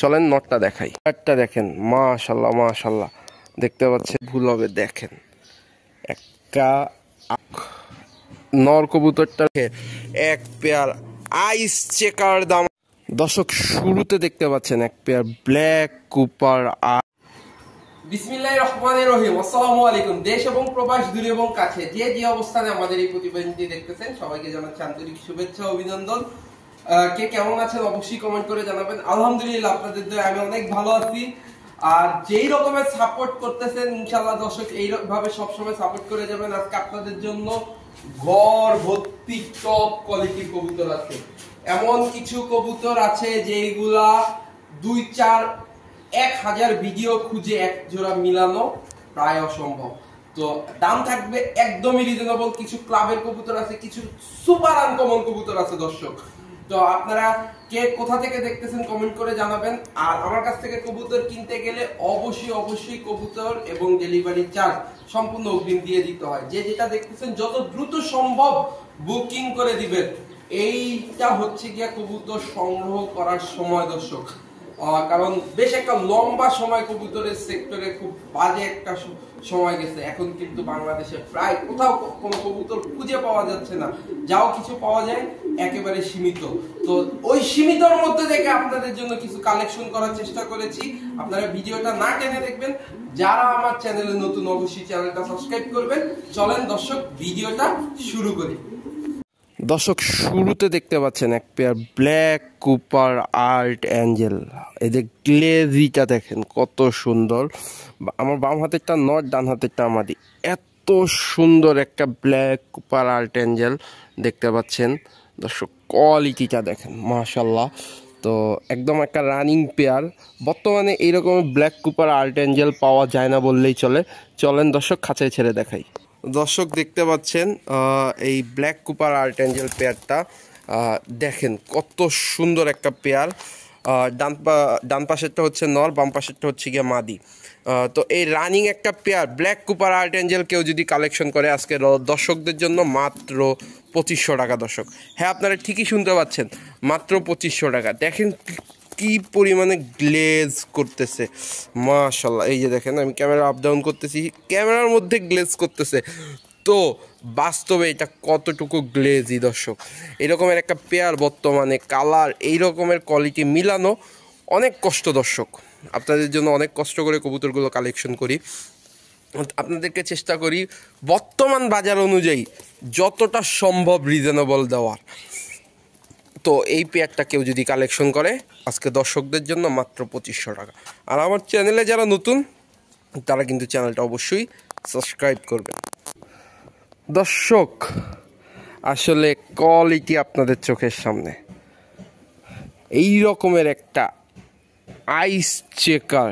চলেন নটটা দেখাই। একটা দেখেন, মাশাল্লাহ মাশাল্লাহ, দেখতে পাচ্ছেন ভুল হবে। দেখেন একটা নর কবুতরটা এক পেয়ার আইস চেকার দাম। দর্শক শুরুতে দেখতে পাচ্ছেন এক পেয়ার ব্ল্যাক কুপার। বিসমিল্লাহির রহমানির রহিম। আসসালামু আলাইকুম। দেশ এবং প্রবাস দূরে এবং কাছে যে যে অবস্থানে আমাদের এই প্রতিবেদনটি দেখতেছেন সবাইকে জানাচ্ছি আন্তরিক শুভেচ্ছা অভিনন্দন। কে কেমন আছেন অবশ্যই কমেন্ট করে জানাবেন। আলহামদুলিল্লাহ আপনাদের দয়ায় আমি অনেক ভালো আছি। আর যেই রকমের সাপোর্ট করতেছেন ইনশাআল্লাহ দর্শক এইভাবে সবসময় সাপোর্ট করে যাবেন। আজকে আপনাদের জন্য ঘর ভর্তি টপ কোয়ালিটির কবুতর আছে। এমন কিছু কবুতর আছে যেইগুলা 2-4-1000 ভিডিও খুঁজে এক জোড়া মিলানো প্রায় অসম্ভব। তো দাম থাকবে একদমই রিজনেবল। কিছু ক্লাবের কবুতর আছে, কিছু সুপার আনকমন কবুতর আছে দর্শক। তো আপনারা কে কোথা থেকে দেখতেছেন কমেন্ট করে জানাবেন। আর আমার কাছ থেকে কবুতর কিনতে গেলে অবশ্যই কবুতর এবং ডেলিভারি চার্জ সম্পূর্ণ অগ্রিম দিয়ে দিতে হয়। যে যেটা দেখতেছেন যত দ্রুত সম্ভব বুকিং করে দিবেন। এইটা হচ্ছে গিয়া কবুতর সংগ্রহ করার সময় দর্শক। কারণ বেশ একটা লম্বা সময় কবুতরের সেক্টরে খুব বাজে একটা সময় গেছে। এখন কিন্তু বাংলাদেশে প্রায় কোথাও কোনো কবুতর খুঁজে পাওয়া যাচ্ছে না, যাও কিছু পাওয়া যায় একেবারে সীমিত। তো ওই সীমিতর মধ্যে থেকে আপনাদের জন্য কিছু কালেকশন করার চেষ্টা করেছি। আপনারা ভিডিওটা না টেনে দেখবেন। যারা আমার চ্যানেলে নতুন অবশ্যই চ্যানেলটা সাবস্ক্রাইব করবেন। চলেন দর্শক ভিডিওটা শুরু করি। দর্শক শুরুতে দেখতে পাচ্ছেন এক pair black Cooper art Angel. এদের গ্লেজিটা দেখেন কত সুন্দর। আমার বাম হাতেরটা নট, ডান হাতেরটা আমাদি। এত সুন্দর একটা ব্ল্যাক কুপার আর্ট অ্যাঞ্জেল দেখতে পাচ্ছেন দর্শক। কোয়ালিটিটা দেখেন মাশাল্লাহ। তো একদম একটা রানিং পেয়ার। বর্তমানে এইরকম ব্ল্যাক কুপার আর্ট অ্যাঞ্জেল পাওয়া যায় না বললেই চলে। চলেন দর্শক খাঁচায় ছেড়ে দেখাই। দর্শক দেখতে পাচ্ছেন এই ব্ল্যাক কুপার আর্ট অ্যাঞ্জেল পেয়ারটা দেখেন কত সুন্দর একটা পেয়ার। ডান পাশেরটা হচ্ছে নর, বাম পাশেরটা হচ্ছে গিয়ে মাদি। তো এই রানিং একটা pair black Cooper art Angel কেউ যদি কালেকশন করে আজকে দর্শকদের জন্য মাত্র 2500 টাকা। দর্শক হ্যাঁ, আপনারা ঠিকই শুনতে পাচ্ছেন, মাত্র 2500 টাকা। দেখেন কি পরিমাণে গ্লেজ করতেছে মাশাল্লাহ। এই যে দেখেন আমি ক্যামেরা আপ ডাউন করতেছি, ক্যামেরার মধ্যে গ্লেজ করতেছে। তো বাস্তবে এটা কতটুকু গ্লেজি দর্শক। এরকমের একটা পেয়ার বর্তমানে কালার এই রকমের কোয়ালিটি মিলানো অনেক কষ্ট দর্শক। আপনাদের জন্য অনেক কষ্ট করে কবুতরগুলো কালেকশন করি। আপনাদেরকে চেষ্টা করি বর্তমান বাজার অনুযায়ী যতটা সম্ভব রিজনেবল দেওয়ার। তো এই পেয়ারটা কেউ যদি কালেকশন করে আজকে দর্শকদের জন্য মাত্র 2500 টাকা। আর আমার চ্যানেলে যারা নতুন তারা কিন্তু চ্যানেলটা অবশ্যই সাবস্ক্রাইব করবেন। দর্শক আসলে কোয়ালিটি আপনাদের চোখের সামনে। এই রকমের একটা আইস চেকার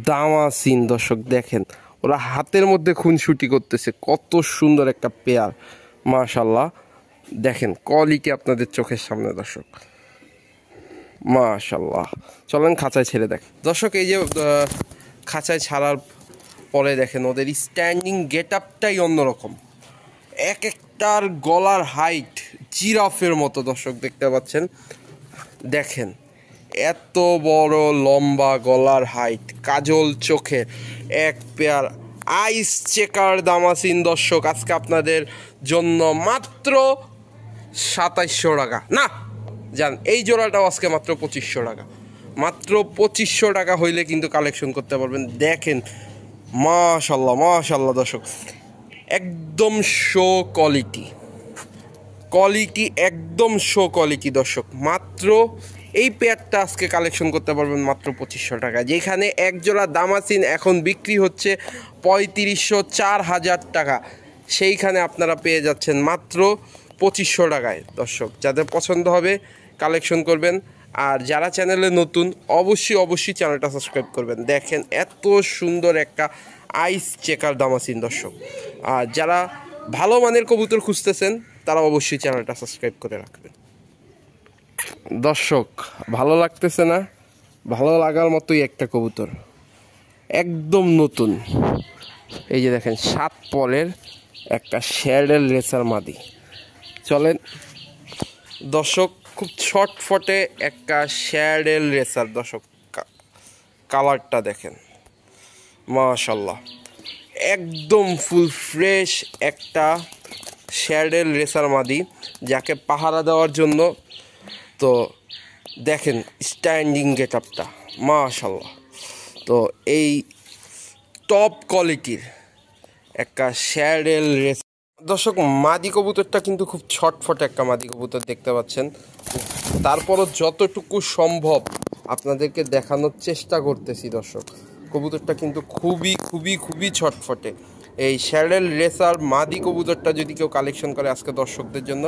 দামাসিন দর্শক দেখেন, ওরা হাতের মধ্যে খুনসুটি করতেছে। কত সুন্দর একটা পেয়ার মাশাল্লাহ। দেখেন কোয়ালিটি আপনাদের চোখের সামনে দর্শক মাশাল্লাহ। চলেন খাঁচায় ছেড়ে দেখ দর্শক। এই যে খাঁচায় ছাড়ার পরে দেখেন ওদের স্ট্যান্ডিং গেট আপটাই অন্যরকম। এক একটার গলার হাইট জিরাফের মতো দর্শক দেখতে পাচ্ছেন। দেখেন এত বড় লম্বা গলার হাইট, কাজল চোখের এক পেয়ার আইস চেকার দামাসিন দর্শক আজকে আপনাদের জন্য মাত্র 2700 টাকা। না জান, এই জোড়াটাও আজকে মাত্র 2500 টাকা। মাত্র 2500 টাকা হইলে কিন্তু কালেকশন করতে পারবেন। দেখেন মাশাল্লাহ মাশাল্লাহ দর্শক, একদম শো কোয়ালিটি একদম শো কোয়ালিটি দর্শক। মাত্র এই পেয়ারটা আজকে কালেকশন করতে পারবেন মাত্র 2500 টাকা। যেখানে এক জোড়া দামাসিন এখন বিক্রি হচ্ছে 3500-4000 টাকা, সেইখানে আপনারা পেয়ে যাচ্ছেন মাত্র 2500 টাকায় দর্শক। যাদের পছন্দ হবে কালেকশন করবেন। আর যারা চ্যানেলে নতুন অবশ্যই চ্যানেলটা সাবস্ক্রাইব করবেন। দেখেন এত সুন্দর একটা আইস চেকার দামাসিন দর্শক। আর যারা ভালো মানের কবুতর খুঁজতেছেন তারা অবশ্যই চ্যানেলটা সাবস্ক্রাইব করে রাখবেন। দর্শক ভালো লাগতেছে না? ভালো লাগার মতোই একটা কবুতর, একদম নতুন। এই যে দেখেন 7 পলের একটা শ্যাডেল রেসার মাদি। চলেন দর্শক খুব শর্ট ফটে একটা শ্যাডেল রেসার দর্শক কালারটা দেখেন, মাশাল্লাহ একদম ফুল ফ্রেশ একটা শ্যাডেল রেসার মাদি, যাকে পাহারা দেওয়ার জন্য। তো দেখেন স্ট্যান্ডিং গেট আপটা, মাশাল্লাহ। তো এই টপ কোয়ালিটির একটা শ্যাডেল রেস। দর্শক, মাদি কবুতরটা কিন্তু খুব ছটফটে একটা মাদি কবুতর দেখতে পাচ্ছেন। তারপরও যতটুকু সম্ভব আপনাদেরকে দেখানোর চেষ্টা করতেছি দর্শক। কবুতরটা কিন্তু খুবই খুবই খুবই ছটফটে। এই শ্যাডেল রেসার মাদি কবুতরটা যদি কেউ কালেকশন করে আজকে দর্শকদের জন্য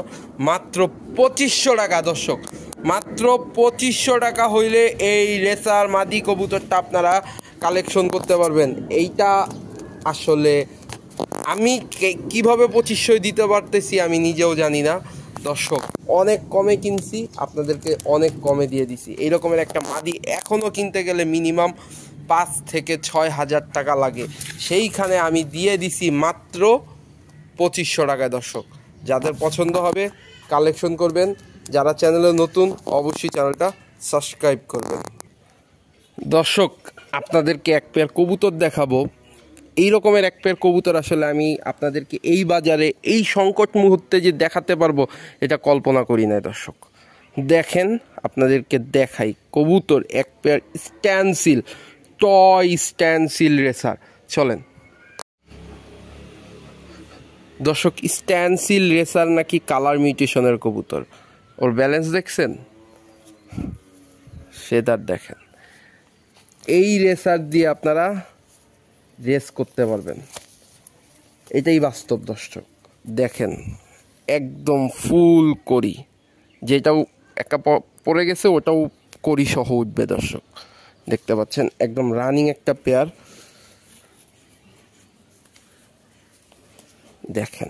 মাত্র 2500 টাকা। দর্শক, মাত্র 2500 টাকা হইলে এই রেসার মাদি কবুতরটা আপনারা কালেকশন করতে পারবেন। এইটা আসলে আমি কিভাবে 2500 দিতে পারতেছি আমি নিজেও জানি না দর্শক। অনেক কমে কিনছি, আপনাদেরকে অনেক কমে দিয়ে দিছি। এই রকমের একটা মাদি এখনও কিনতে গেলে মিনিমাম 5 থেকে 6 হাজার টাকা লাগে, সেইখানে আমি দিয়ে দিছি মাত্র 2500 টাকায়। দর্শক, যাদের পছন্দ হবে কালেকশন করবেন। যারা চ্যানেলে নতুন অবশ্যই চ্যানেলটা সাবস্ক্রাইব করবেন। দর্শক, আপনাদেরকে এক পেয়ার কবুতর দেখাবো। এই রকমের এক পেয়ার কবুতর আসলে আমি আপনাদেরকে এই বাজারে এই সংকট মুহূর্তে যে দেখাতে পারবো এটা কল্পনা করি নাই। দর্শক দেখেন, আপনাদেরকে দেখাই কবুতর এক পেয়ার স্ট্যান্ডসিল, টয় স্ট্যান্ডসিল রেসার। চলেন দর্শক, স্ট্যান্ডসিল রেসার নাকি কালার মিউটেশনের কবুতর। ওর ব্যালেন্স দেখছেন, সেটার দেখেন। এই রেসার দিয়ে আপনারা রেস করতে পারবেন, এটাই বাস্তব। দর্শক দেখেন, একদম ফুল করি, যেটাও একটা পড়ে গেছে ওটাও করি সহ উঠবে। দর্শক দেখতে পাচ্ছেন একদম রানিং একটা পেয়ার। দেখেন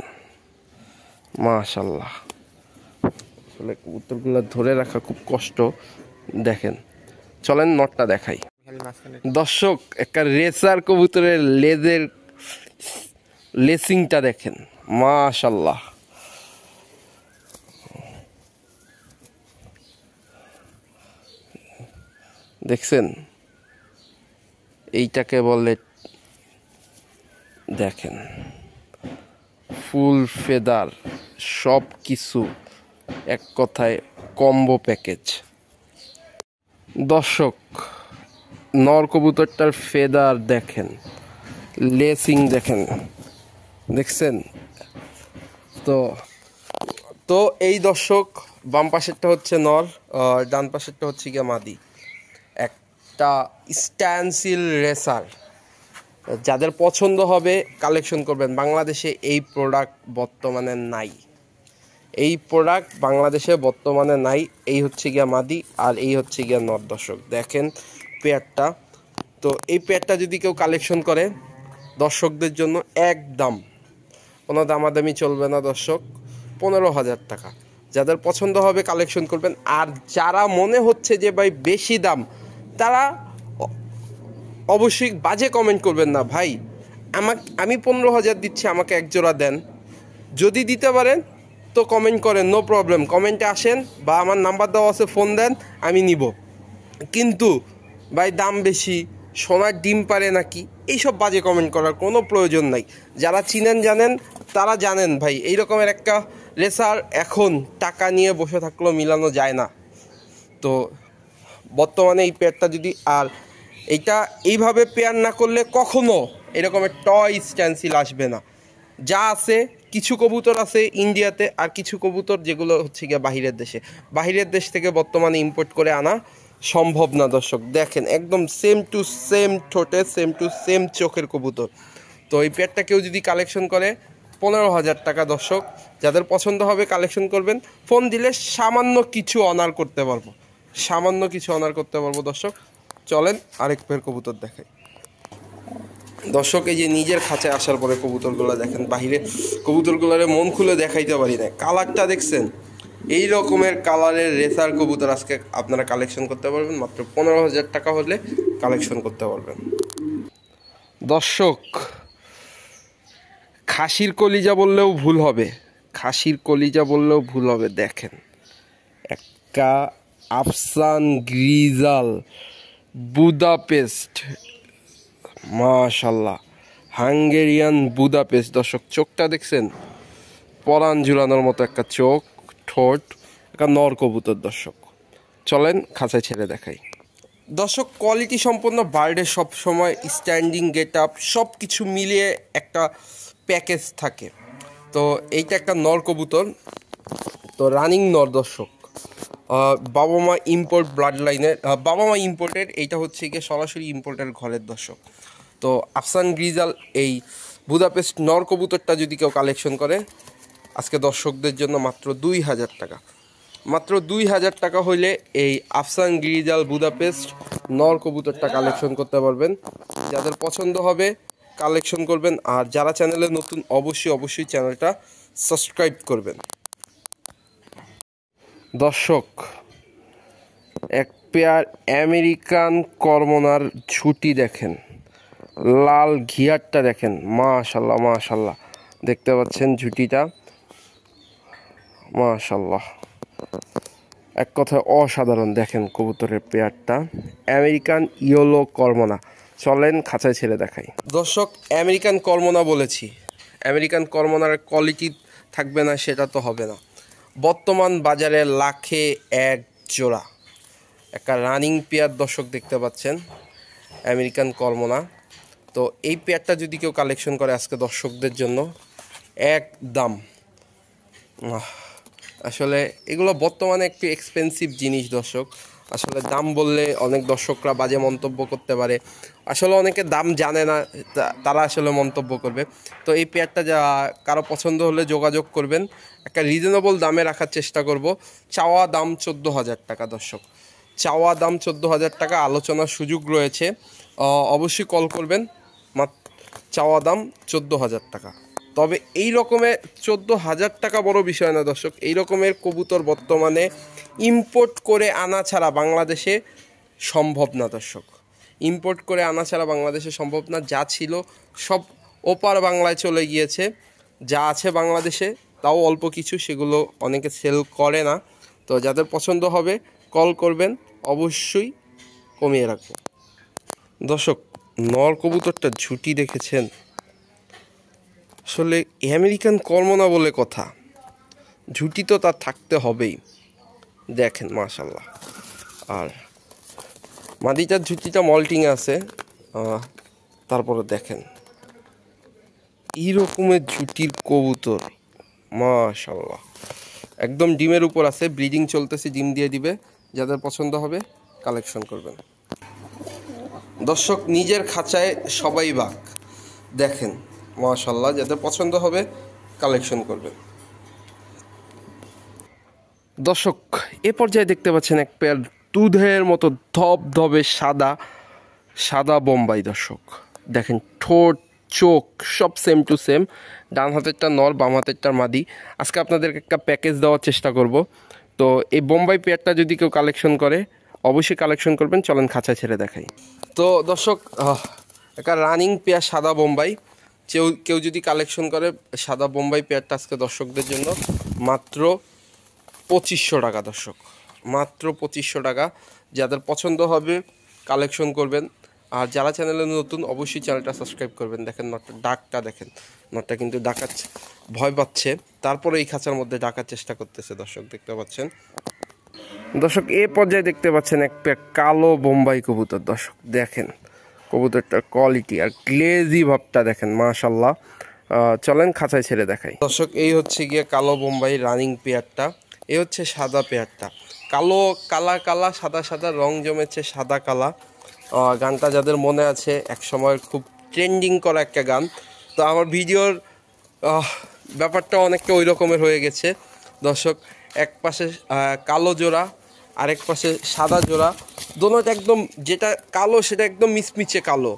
মাশাল্লাহ, আসলে কবুতরগুলো ধরে রাখা খুব কষ্ট। দেখেন, চলেন নটটা দেখাই। দর্শক, একটা রেসার কবুতরের লেজের লেসিংটা দেখেন, মাশাল্লাহ। দেখছেন, এইটাকে বলে দেখেন ফুল ফেদার, সব কিছু এক কথায় কম্বো প্যাকেজ। দর্শক, নর কবুতরটার ফেদার দেখেন, লেসিং দেখেন, দেখছেন তো। তো এই দর্শক, বাম পাশেরটা হচ্ছে নর, ডান পাশেরটা হচ্ছে গিয়ে মাদি। একটা স্ট্যান্ডসিল রেসার, যাদের পছন্দ হবে কালেকশন করবেন। বাংলাদেশে এই প্রোডাক্ট বর্তমানে নাই, এই প্রোডাক্ট বাংলাদেশে বর্তমানে নাই। এই হচ্ছে গিয়া মাদি আর এই হচ্ছে গিয়া নর। দর্শক দেখেন পেয়ারটা। তো এই পেয়ারটা যদি কেউ কালেকশন করে দর্শকদের জন্য একদম কোনো দামাদামি চলবে না দর্শক, 15,000 টাকা। যাদের পছন্দ হবে কালেকশন করবেন। আর যারা মনে হচ্ছে যে ভাই বেশি দাম, তারা অবশ্যই বাজে কমেন্ট করবেন না। ভাই আমি 15,000 দিচ্ছি, আমাকে এক জোড়া দেন। যদি দিতে পারেন তো কমেন্ট করেন, নো প্রবলেম, কমেন্টে আসেন বা আমার নাম্বার দেওয়া আছে, ফোন দেন, আমি নিব। কিন্তু ভাই দাম বেশি, সোনার ডিম পারে নাকি, এইসব বাজে কমেন্ট করার কোনো প্রয়োজন নাই। যারা চিনেন জানেন তারা জানেন ভাই, এই রকমের একটা রেসার এখন টাকা নিয়ে বসে থাকলেও মিলানো যায় না। তো বর্তমানে এই পেয়ারটা যদি, আর এইটা এইভাবে পেয়ার না করলে কখনো এরকমের টয় স্ট্যান্সিল আসবে না। যা আছে, কিছু কবুতর আছে ইন্ডিয়াতে, আর কিছু কবুতর যেগুলো হচ্ছে গিয়ে বাহিরের দেশ থেকে বর্তমানে ইম্পোর্ট করে আনা সম্ভব না। দর্শক দেখেন, একদম সেম টু সেম ঠোঁটে, সেম টু সেম চোখের কবুতর। তো এই পেয়ারটা কেউ যদি কালেকশন করে 15,000 টাকা। দর্শক, যাদের পছন্দ হবে কালেকশন করবেন, ফোন দিলে সামান্য কিছু অনার করতে পারবো, সামান্য কিছু অনার করতে পারবো। দর্শক চলেন আরেক পেয়ার কবুতর দেখাই। দর্শক, এই যে নিজের খাঁচায় আসার পরে কবুতরগুলো দেখেন, বাহিরে কবুতরগুলোরে মন খুলে দেখাইতে পারি না। কালারটা দেখছেন, এই রকমের কালারের রেসার কবুতর আজকে আপনারা কালেকশন করতে পারবেন মাত্র 15,000 টাকা হলে কালেকশন করতে পারবেন। দর্শক, খাসির কলিজা বললেও ভুল হবে, খাসির কলিজা বললেও ভুল হবে। দেখেন একটা আফসান গ্রিজাল, বুদাপেস্ট, মাশাল্লাহ, হাঙ্গেরিয়ান বুদাপেস্ট। দর্শক চোখটা দেখছেন, পরাণ ঝুলানোর মতো একটা চোখ, ঠোঁট, একটা নর কবুতর। দর্শক চলেন খাঁচায় ছেড়ে দেখাই। দর্শক কোয়ালিটি সম্পন্ন বার্ডে সবসময় স্ট্যান্ডিং, গেট আপ সব কিছু মিলিয়ে একটা প্যাকেজ থাকে। তো এইটা একটা নর কবুতর, তো রানিং নর। দর্শক বাবা মা ইম্পোর্ট ব্লাড লাইনের, বাবা মা ইম্পোর্টের, এইটা হচ্ছে গিয়ে সরাসরি ইম্পোর্টের ঘরের। দর্শক তো আফসান গ্রিজাল এই বুদাপেস্ট নর কবুতরটা যদি কেউ কালেকশন করে আজকে দর্শকদের জন্য মাত্র 2000 টাকা, মাত্র 2000 টাকা হইলে এই আফসান গ্রিজাল বুদাপেস্ট নর কবুতরটা কালেকশন করতে পারবেন। যাদের পছন্দ হবে কালেকশন করবেন, আর যারা চ্যানেলে নতুন অবশ্যই চ্যানেলটা সাবস্ক্রাইব করবেন। দর্শক এক পেয়ার আমেরিকান কর্মনার ঝুটি দেখেন, লাল ঘিয়ারটা দেখেন, মাশাল্লাহ মাশাল্লাহ, দেখতে পাচ্ছেন ঝুটিটা, মাশাল্লাহ, এক কথায় অসাধারণ। দেখেন কবুতরের পেয়ারটা, আমেরিকান ইয়েলো কর্মনা। চলেন খাঁচায় ছেড়ে দেখাই। দর্শক আমেরিকান কর্মনা বলেছি, আমেরিকান কর্মনার কোয়ালিটি থাকবে না সেটা তো হবে না। বর্তমান বাজারে লাখে এক জোড়া একটা রানিং পেয়ার দর্শক দেখতে পাচ্ছেন, আমেরিকান কর্মনা। তো এই পেয়ারটা যদি কেউ কালেকশন করে আজকে দর্শকদের জন্য এক দাম। আসলে এগুলো বর্তমানে একটু এক্সপেন্সিভ জিনিস দর্শক, আসলে দাম বললে অনেক দর্শকরা বাজে মন্তব্য করতে পারে, আসলে অনেকে দাম জানে না, তারা আসলে মন্তব্য করবে। তো এই পেয়ারটা যা কারো পছন্দ হলে যোগাযোগ করবেন, একটা রিজনেবল দামে রাখার চেষ্টা করব। চাওয়া দাম 14,000 টাকা দর্শক, চাওয়া দাম 14,000 টাকা, আলোচনার সুযোগ রয়েছে, অবশ্যই কল করবেন। চাওয়া দাম 14,000 টাকা। তবে এই রকমের 14,000 টাকা বড় বিষয় না দর্শক, এই রকমের কবুতর বর্তমানে ইম্পোর্ট করে আনা ছাড়া বাংলাদেশে সম্ভব না দর্শক, ইম্পোর্ট করে আনা ছাড়া বাংলাদেশে সম্ভব না। যা ছিল সব ওপার বাংলায় চলে গিয়েছে, যা আছে বাংলাদেশে তাও অল্প কিছু, সেগুলো অনেকে সেল করে না। তো যাদের পছন্দ হবে কল করবেন, অবশ্যই কমিয়ে রাখবো। দর্শক নর কবুতরটা ঝুটি দেখেছেন, আসলে আমেরিকান কর্মনা বলে কথা, ঝুটি তো তার থাকতে হবেই। দেখেন মাশাল্লাহ, আর মাদিটার ঝুটিটা মল্টিংয়ে আছে, তারপরে দেখেন এই রকমের ঝুটির কবুতর, মাশাল্লাহ, একদম ডিমের উপর আছে, ব্রিডিং চলতেছে, ডিম দিয়ে দিবে। যাদের পছন্দ হবে কালেকশন করবেন। দর্শক নিজের খাঁচায় সবাই বাঘ, দেখেন মাশাল্লাহ, যাদের পছন্দ হবে কালেকশন করবেন। দর্শক এ পর্যায়ে দেখতে পাচ্ছেন এক পেয়ার দুধের মতো ধবধবে সাদা সাদা বোম্বাই। দর্শক দেখেন ঠোঁট চোখ সব সেম টু সেম, ডান হাতেরটা নর, বাম হাতেরটার মাদি। আজকে আপনাদেরকে একটা প্যাকেজ দেওয়ার চেষ্টা করব। তো এই বোম্বাই পেয়ারটা যদি কেউ কালেকশন করে অবশ্যই কালেকশন করবেন। চলেন খাঁচায় ছেড়ে দেখাই। তো দর্শক একটা রানিং পেয়ার সাদা বোম্বাই, কেউ যদি কালেকশন করে সাদা বোম্বাই পেয়ারটা আজকে দর্শকদের জন্য মাত্র 2500 টাকা দর্শক, মাত্র 2500 টাকা। যাদের পছন্দ হবে কালেকশন করবেন, আর যারা চ্যানেলে নতুন অবশ্যই চ্যানেলটা সাবস্ক্রাইব করবেন। দেখেন নটটা, ডাকটা দেখেন, নটটা কিন্তু ডাকার ভয় পাচ্ছে, তারপরে এই খাঁচার মধ্যে ডাকার চেষ্টা করতেছে দর্শক দেখতে পাচ্ছেন। দর্শক এ পর্যায়ে দেখতে পাচ্ছেন একটা কালো বোম্বাই কবুতর। দর্শক দেখেন কবুতরটার কোয়ালিটি আর গ্লেজি ভাবটা দেখেন, মাশাল্লাহ। চলেন খাঁচায় ছেড়ে দেখাই। দর্শক এই হচ্ছে গিয়ে কালো বোম্বাই রানিং পেয়ারটা, এই হচ্ছে সাদা পেয়ারটা। কালো কালা কালা সাদা সাদা রং জমেছে, সাদা কালা। গানটা যাদের মনে আছে এক সময় খুব ট্রেন্ডিং করা একটা গান, তো আমার ভিডিওর ব্যাপারটা অনেকটা ওই রকমের হয়ে গেছে দর্শক। এক পাশে কালো জোড়া, আরেক পাশে সাদা জোড়া, দোনোটা একদম, যেটা কালো সেটা একদম মিচমিচে কালো,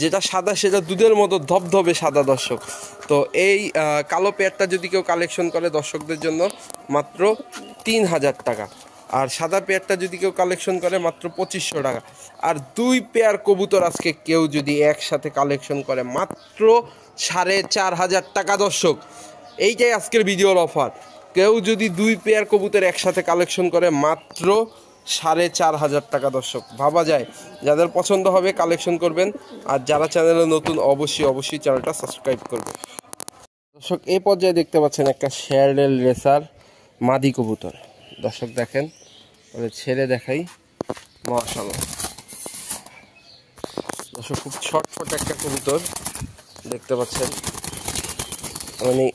যেটা সাদা সেটা দুধের মতো ধবধবে সাদা দর্শক। তো এই কালো পেয়ারটা যদি কেউ কালেকশন করে দর্শকদের জন্য মাত্র 3000 টাকা, আর সাদা পেয়ারটা যদি কেউ কালেকশন করে মাত্র 2500 টাকা। আর দুই পেয়ার কবুতর আজকে কেউ যদি একসাথে কালেকশন করে মাত্র 4500 টাকা দর্শক। এইটাই আজকের ভিডিওর অফার। কেউ যদি দুই পেয়ার কবুতর একসাথে কালেকশন করে মাত্র 4,500 টাকা দর্শক। ভাবা যায়, যাদের পছন্দ হবে কালেকশন করবেন, আর যারা চ্যানেলে নতুন অবশ্যই চ্যানেলটা সাবস্ক্রাইব করবে। দর্শক এই পর্যায়ে দেখতে পাচ্ছেন একটা শেরডেল রেসার মাদি কবুতর। দর্শক দেখেন, তাহলে ছেড়ে দেখাই। মাশাআল্লাহ দর্শক, খুব ছটফট একটা কবুতর দেখতে পাচ্ছেন, মানে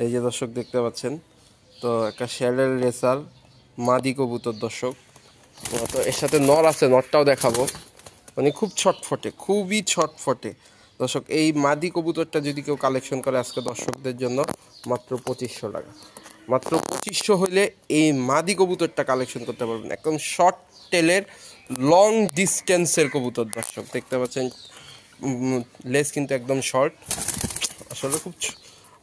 এই যে দর্শক দেখতে পাচ্ছেন, তো একটা শেরডেল রেসার মাদি কবুতর দর্শক। তো এর সাথে নর আছে, নরটাও দেখাবো। মানে খুব ছটফটে, খুবই ছটফটে দর্শক। এই মাদি কবুতরটা যদি কেউ কালেকশন করে আজকে দর্শকদের জন্য মাত্র 2500 টাকা। মাত্র 2500 হলে এই মাদি কবুতরটা কালেকশন করতে পারবেন। একদম শর্ট টেলের লং ডিস্টেন্সের কবুতর দর্শক দেখতে পাচ্ছেন। লেস কিন্তু একদম শর্ট। আসলে খুব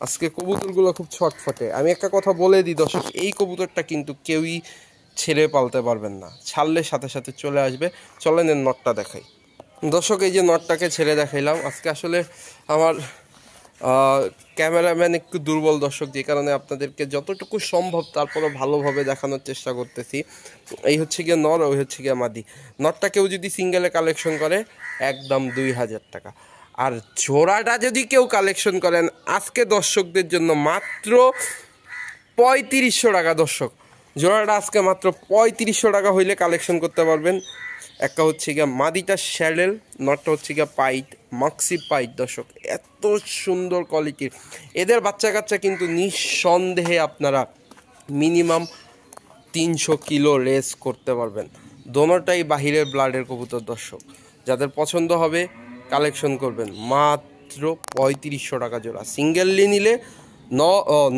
আজকে কবুতরগুলো খুব ছটফটে। আমি একটা কথা বলে দিই দর্শক, এই কবুতরটা কিন্তু কেউই ছেড়ে পালতে পারবেন না, ছাড়লে সাথে সাথে চলে আসবে। চলেন এর নটটা দেখাই দর্শক। এই যে নটটাকে ছেড়ে দেখাইলাম। আজকে আসলে আমার ক্যামেরাম্যান একটু দুর্বল দর্শক, যে কারণে আপনাদেরকে যতটুকু সম্ভব তারপরে ভালোভাবে দেখানোর চেষ্টা করতেছি। এই হচ্ছে গিয়ে নর, ওই হচ্ছে গিয়ে মাদি। নটটা কেউ যদি সিঙ্গেলে কালেকশন করে একদম 2000 টাকা, আর জোড়াটা যদি কেউ কালেকশন করেন আজকে দর্শকদের জন্য মাত্র 3500 টাকা দর্শক। জোড়াটা আজকে মাত্র 3500 টাকা হইলে কালেকশন করতে পারবেন। একটা হচ্ছে গিয়া মাদিটা শ্যাডেল, নটটা হচ্ছে গিয়া পাইট, মাক্সি পাইট দর্শক। এত সুন্দর কোয়ালিটির এদের বাচ্চা কাচ্চা কিন্তু নিঃসন্দেহে আপনারা মিনিমাম 300 কিলো রেস করতে পারবেন। দোনোটাই বাহিরের ব্লাডের কবুতর দর্শক। যাদের পছন্দ হবে কালেকশন করবেন। মাত্র 3500 টাকা জোড়া। সিঙ্গেললি নিলে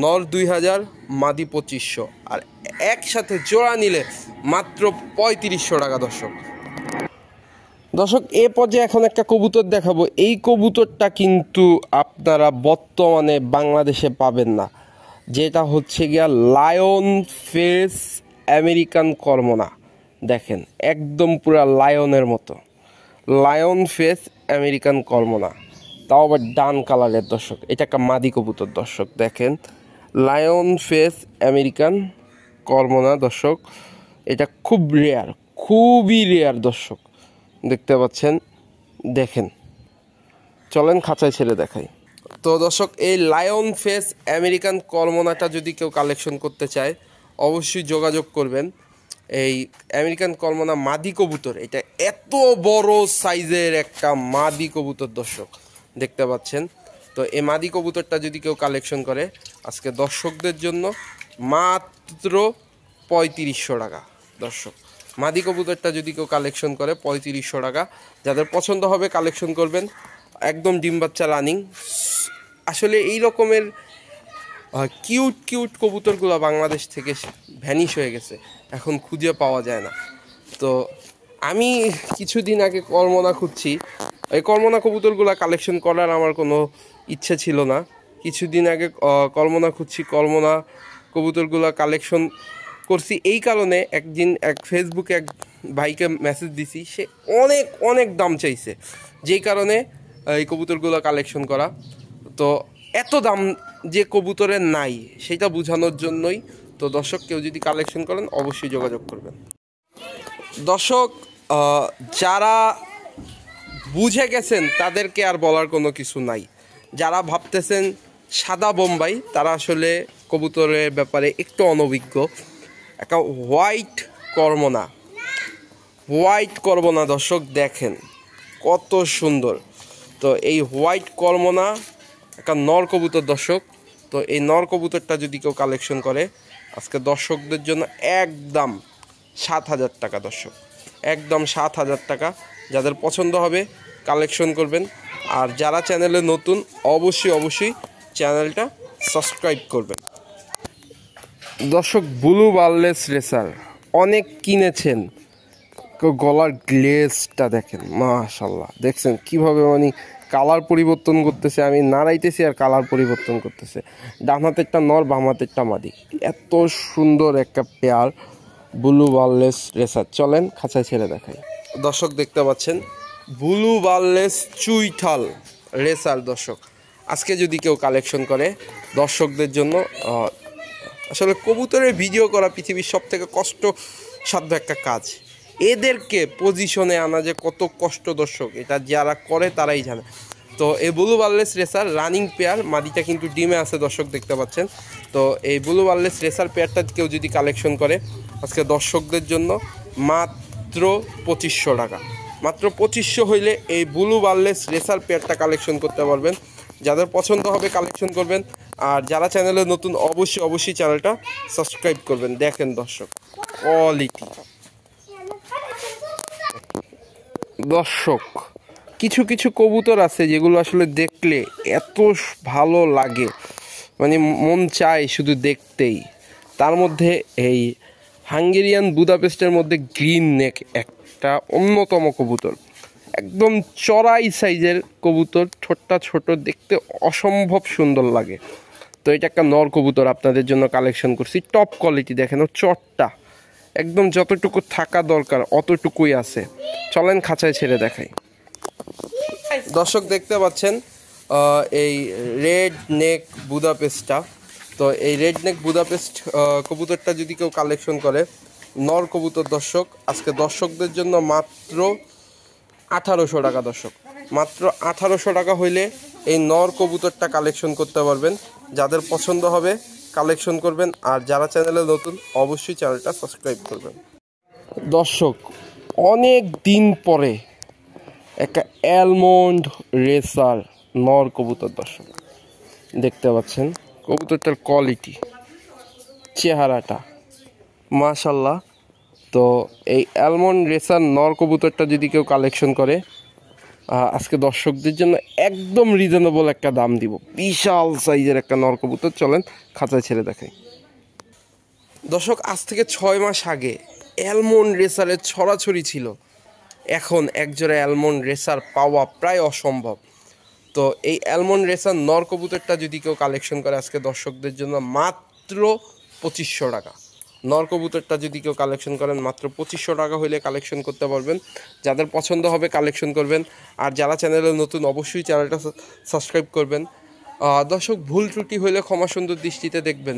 নর 2000, মাদি 2500, আর একসাথে জোড়া নিলে মাত্র 3500 টাকা দর্শক। দর্শক এ পর্যায়ে এখন একটা কবুতর দেখাবো। এই কবুতরটা কিন্তু আপনারা বর্তমানে বাংলাদেশে পাবেন না, যেটা হচ্ছে গিয়া লায়ন ফেস আমেরিকান কর্মনা। দেখেন একদম পুরা লায়নের মতো, লায়ন ফেস আমেরিকান কর্মনা, তাও আবার ডান কালারের দর্শক। এটা একটা মাদি কবুতর দর্শক। দেখেন লায়ন ফেস আমেরিকান কর্মনা দর্শক। এটা খুব রেয়ার, খুবই রেয়ার দর্শক দেখতে পাচ্ছেন। দেখেন, চলেন খাঁচায় ছেড়ে দেখাই। তো দর্শক এই লায়ন ফেস আমেরিকান কর্মনাটা যদি কেউ কালেকশন করতে চায় অবশ্যই যোগাযোগ করবেন। এই আমেরিকান কর্মনা মাদি কবুতর, এটা এত বড় সাইজের একটা মাদি কবুতর দর্শক দেখতে পাচ্ছেন। তো এই মাদি কবুতরটা যদি কেউ কালেকশন করে আজকে দর্শকদের জন্য মাত্র 3500 টাকা দর্শক। মাদি কবুতরটা যদি কেউ কালেকশন করে 3500 টাকা। যাদের পছন্দ হবে কালেকশন করবেন। একদম ডিম বাচ্চা রানিং। আসলে এই রকমের কিউট কবুতরগুলো বাংলাদেশ থেকে ভ্যানিশ হয়ে গেছে, এখন খুঁজে পাওয়া যায় না। তো আমি কিছুদিন আগে কর্মনা খুঁজছি, এই কর্মনা কবুতরগুলো কালেকশন করার আমার কোনো ইচ্ছে ছিল না। কিছুদিন আগে কর্মনা খুঁজছি, কর্মনা কবুতরগুলো কালেকশন করছি। এই কারণে একদিন ফেসবুকে এক ভাইকে মেসেজ দিছি, সে অনেক দাম চাইছে, যেই কারণে এই কবুতরগুলো কালেকশন করা। তো এত দাম যে কবুতরের নাই সেটা বোঝানোর জন্যই। তো দর্শক কেউ যদি কালেকশন করেন অবশ্যই যোগাযোগ করবেন। দর্শক যারা বুঝে গেছেন তাদেরকে আর বলার কোনো কিছু নাই। যারা ভাবতেছেন সাদা বোম্বাই তারা আসলে কবুতরের ব্যাপারে একটু অনভিজ্ঞ। একটা হোয়াইট কর্মনা দর্শক দেখেন কত সুন্দর। তো এই হোয়াইট কর্মনা একটা নর কবুতর দর্শক। তো এই নর কবুতরটা যদি কেউ কালেকশন করে আজকে দর্শকদের জন্য একদম 7000 টাকা দর্শক, একদম 7000 টাকা। যাদের পছন্দ হবে কালেকশন করবেন। আর যারা চ্যানেলে নতুন অবশ্যই চ্যানেলটা সাবস্ক্রাইব করবেন। দর্শক ব্লু বার্লেস রেসার অনেক কিনেছেন, গলার গ্লেজটা দেখেন মাশাআল্লাহ। দেখছেন কিভাবে মানে কালার পরিবর্তন করতেছে, আমি নাড়াইতেছি আর কালার পরিবর্তন করতেছে। ডান হাতেরটা নর, বাম হাতেরটা মাদি। এত সুন্দর একটা পেয়ার ব্লু বার্লেস রেসার। চলেন খাঁচায় ছেড়ে দেখাই। দর্শক দেখতে পাচ্ছেন ব্লু বার্লেস চুইঠাল রেসার দর্শক। আজকে যদি কেউ কালেকশন করে দর্শকদের জন্য, আসলে কবুতরের ভিডিও করা পৃথিবীর সব থেকে সাধ্য একটা কাজ। এদেরকে পজিশনে আনা যে কত কষ্ট দর্শক, এটা যারা করে তারাই জানে। তো এই ব্লু বার্লেস রেসার রানিং পেয়ার, মাদিটা কিন্তু ডিমে আছে দর্শক দেখতে পাচ্ছেন। তো এই ব্লু বার্লেস রেসার পেয়ারটা কেউ যদি কালেকশন করে আজকে দর্শকদের জন্য মাত্র 2500 টাকা, মাত্র 2500 হইলে এই ব্লু বার্লেস রেসার পেয়ারটা কালেকশন করতে পারবেন। যাদের পছন্দ হবে কালেকশন করবেন, আর যারা চ্যানেলে নতুন অবশ্যই চ্যানেলটা সাবস্ক্রাইব করবেন। দেখেন দর্শক কোয়ালিটি। দর্শক কিছু কিছু কবুতর আছে যেগুলো আসলে দেখলে এত ভালো লাগে, মানে মন চায় শুধু দেখতেই। তার মধ্যে এই হাঙ্গেরিয়ান বুদাপেস্টের মধ্যে গ্রিন নেক একটা অন্যতম কবুতর, একদম চড়াই সাইজের কবুতর, ঠোঁটটা ছোট, দেখতে অসম্ভব সুন্দর লাগে। তো এটা একটা নর কবুতর আপনাদের জন্য কালেকশন করছি, টপ কোয়ালিটি। দেখেন ও চটটা একদম যতটুকু থাকা দরকার অতটুকুই আছে। চলেন খাঁচায় ছেড়ে দেখাই। দর্শক দেখতে পাচ্ছেন এই রেড নেক বুদাপেস্টটা। তো এই রেড নেক বুদাপেস্ট কবুতরটা যদি কেউ কালেকশন করে, নর কবুতর দর্শক, আজকে দর্শকদের জন্য মাত্র 1800 টাকা দর্শক, মাত্র 1800 টাকা হইলে এই নর কবুতরটা কালেকশন করতে পারবেন। যাদের পছন্দ হবে কালেকশন করবেন, আর যারা চ্যানেলে নতুন অবশ্যই চ্যানেলটা সাবস্ক্রাইব করবেন। দর্শক অনেক দিন পরে একটা অ্যালমন্ড রেসার নর কবুতর দর্শক দেখতে পাচ্ছেন। কবুতরটার কোয়ালিটি, চেহারাটা মাশাল্লাহ। তো এই অ্যালমন্ড রেসার নর কবুতরটা যদি কেউ কালেকশন করে আজকে দর্শকদের জন্য একদম রিজনেবল একটা দাম দিব। বিশাল সাইজের একটা নর কবুতর, চলেন খাঁচায় ছেড়ে দেখাই। দর্শক আজ থেকে 6 মাস আগে অ্যালমন্ড রেসারের ছড়াছড়ি ছিল, এখন একজোড়া অ্যালমন্ড রেসার পাওয়া প্রায় অসম্ভব। তো এই অ্যালমন্ড রেসার নর কবুতরটা যদি কেউ কালেকশন করে আজকে দর্শকদের জন্য মাত্র 2500 টাকা। নর কবুতরটা যদি কেউ কালেকশন করেন মাত্র 2500 টাকা হইলে কালেকশন করতে পারবেন। যাদের পছন্দ হবে কালেকশন করবেন, আর যারা চ্যানেলে নতুন অবশ্যই চ্যানেলটা সাবস্ক্রাইব করবেন। দর্শক ভুল ত্রুটি হইলে ক্ষমা সুন্দর দৃষ্টিতে দেখবেন,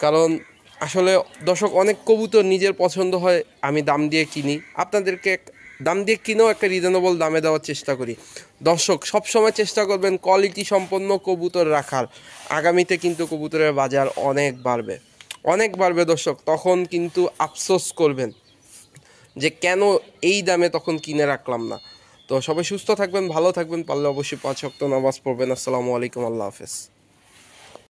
কারণ আসলে দর্শক অনেক কবুতর নিজের পছন্দ হয় আমি দাম দিয়ে কিনি, আপনাদেরকে দাম দিয়ে কিনেও একটা রিজনেবল দামে দেওয়ার চেষ্টা করি। দর্শক সবসময় চেষ্টা করবেন কোয়ালিটি সম্পন্ন কবুতর রাখার। আগামীতে কিন্তু কবুতরের বাজার অনেক বাড়বে দর্শক, তখন কিন্তু আফসোস করবেন যে কেন এই দামে তখন কিনে রাখলাম না। তো সবাই সুস্থ থাকবেন, ভালো থাকবেন, পারলে অবশ্যই 5 ওয়াক্ত নামাজ পড়বেন। আসসালামু আলাইকুম, আল্লাহ হাফেজ।